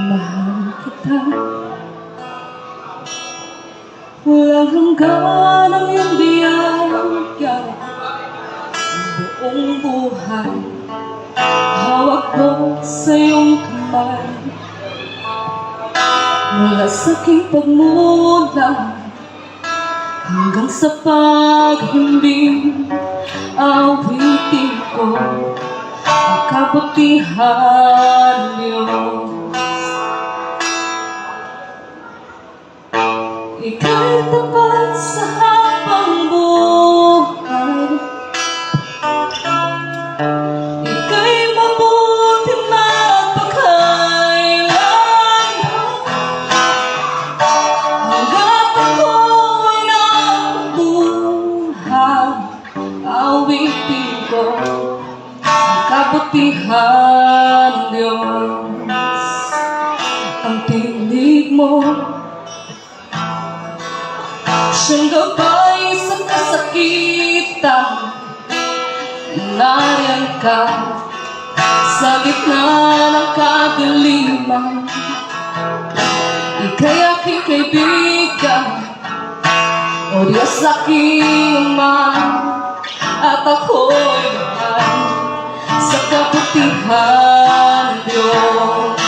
Mahal kita, walang hanggan ang iyong biyaya. Buong buhay, hawak ko sa iyong kamay. Mula sa aking pagmulang hanggang sa paghimbing, awitin ko ang kabutihan niyo. Ika'y tapat sa habang buhay, ika'y mabuti magpakailanman. Hanggat ako'y nabubuhay, awitin ko ang kabutihan ng Diyos. Ang tinig mo siyang gabay sa kasakitan. Nariyan ka sa gitna ng kadiliman. Ika'y aking kaibigan, o Diyos aking Ama, at ako'y mahal sa kabutihan ng Diyos.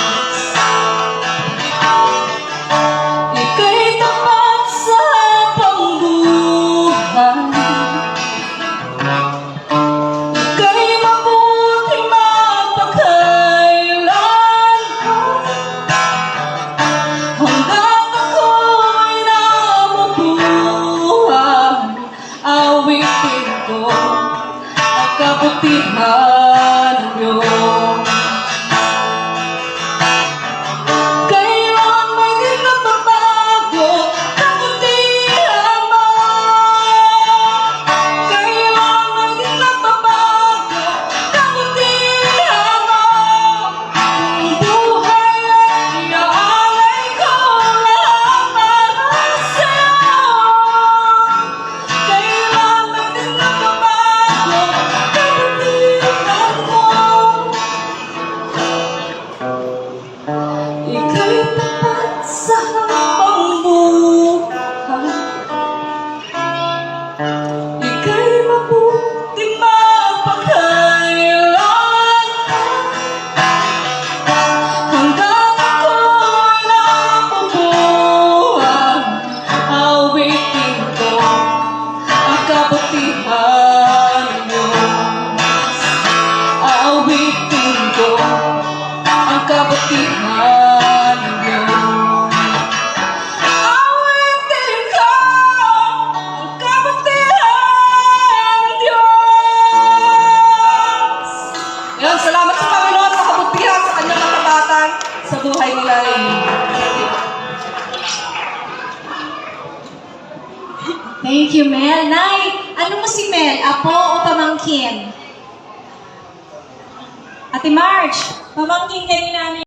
Ika'y tapat sa habang buhay, ika'y mabuti magpakailanman. Hanggat ako'y nabubuhay, awitin ko ang kabutihan ng Diyos. Kailan may di nababago kabutihan mo? Kailan may di nababago kabutihan mo? Ang buhay ay iaalay ko lahat para sa'yo. Kailan may di nababago kabutihan mo? Ika'y tapat sa habang buhay, ika'y mabuti magpakailanman. Hanggang ako'y nabubuhay, awitin ko ang kabutihan ng Diyos. Awitin ko ang kabutihan ng Diyos. Awitin ko ang kabutihan ng Diyos. Ngayon, salamat sa Panginoon sa kabutihan sa kanyang katapatan sa buhay nila. Thank you, Mel. Nay, ano mo si Mel? Apo o pamangkin? Ate Marge, pamangkin ka ni Nanay.